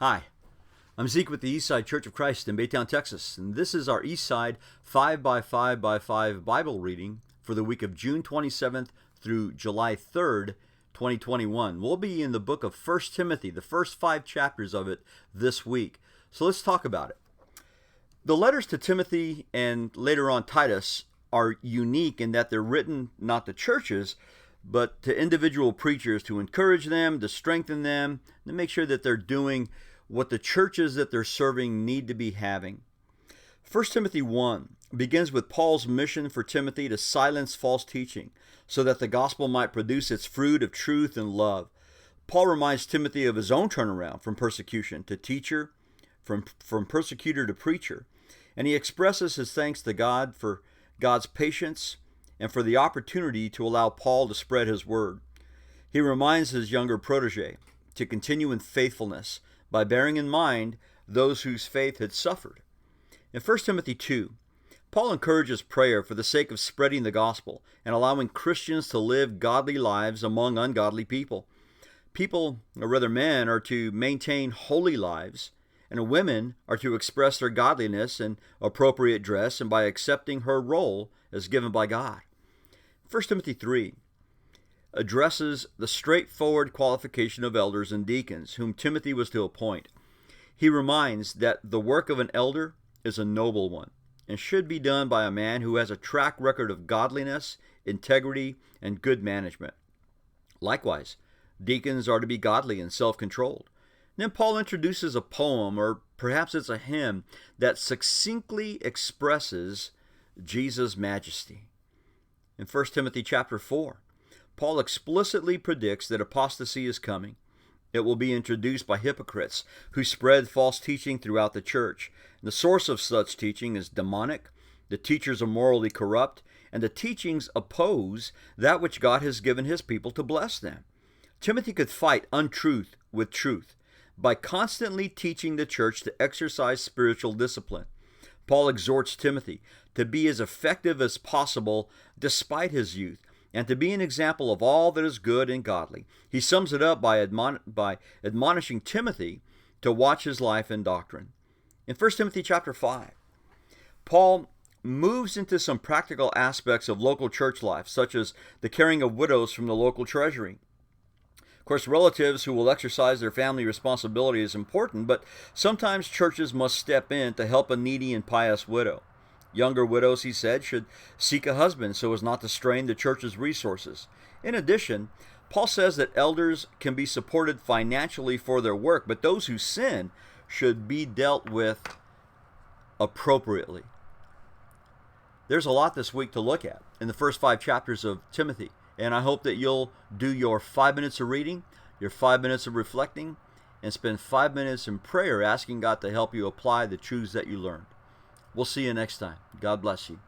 Hi, I'm Zeke with the Eastside Church of Christ in Baytown, Texas, and this is our Eastside 5 by 5 by 5 Bible reading for the week of June 27th through July 3rd, 2021. We'll be in the book of 1 Timothy, the first 5 chapters of it this week. So let's talk about it. The letters to Timothy and later on Titus are unique in that they're written not to churches, but to individual preachers to encourage them, to strengthen them, to make sure that they're doing what the churches that they're serving need to be having. 1 Timothy 1 begins with Paul's mission for Timothy to silence false teaching so that the gospel might produce its fruit of truth and love. Paul reminds Timothy of his own turnaround from persecution to teacher, from persecutor to preacher, and he expresses his thanks to God for God's patience and for the opportunity to allow Paul to spread his word. He reminds his younger protege to continue in faithfulness by bearing in mind those whose faith had suffered. In 1 Timothy 2, Paul encourages prayer for the sake of spreading the gospel and allowing Christians to live godly lives among ungodly people. People, or rather men, are to maintain holy lives, and women are to express their godliness in appropriate dress and by accepting her role as given by God. 1 Timothy 3 addresses the straightforward qualification of elders and deacons, whom Timothy was to appoint. He reminds that the work of an elder is a noble one and should be done by a man who has a track record of godliness, integrity, and good management. Likewise, deacons are to be godly and self-controlled. Then Paul introduces a poem, or perhaps it's a hymn, that succinctly expresses Jesus' majesty. In 1 Timothy chapter 4, Paul explicitly predicts that apostasy is coming. It will be introduced by hypocrites who spread false teaching throughout the church. The source of such teaching is demonic, the teachers are morally corrupt, and the teachings oppose that which God has given his people to bless them. Timothy could fight untruth with truth by constantly teaching the church to exercise spiritual discipline. Paul exhorts Timothy to be as effective as possible despite his youth, and to be an example of all that is good and godly. He sums it up by admonishing Timothy to watch his life and doctrine. In 1 Timothy chapter 5, Paul moves into some practical aspects of local church life, such as the caring of widows from the local treasury. Of course, relatives who will exercise their family responsibility is important, but sometimes churches must step in to help a needy and pious widow. Younger widows, he said, should seek a husband so as not to strain the church's resources. In addition, Paul says that elders can be supported financially for their work, but those who sin should be dealt with appropriately. There's a lot this week to look at in the first 5 chapters of Timothy, and I hope that you'll do your 5 minutes of reading, your 5 minutes of reflecting, and spend 5 minutes in prayer asking God to help you apply the truths that you learned. We'll see you next time. God bless you.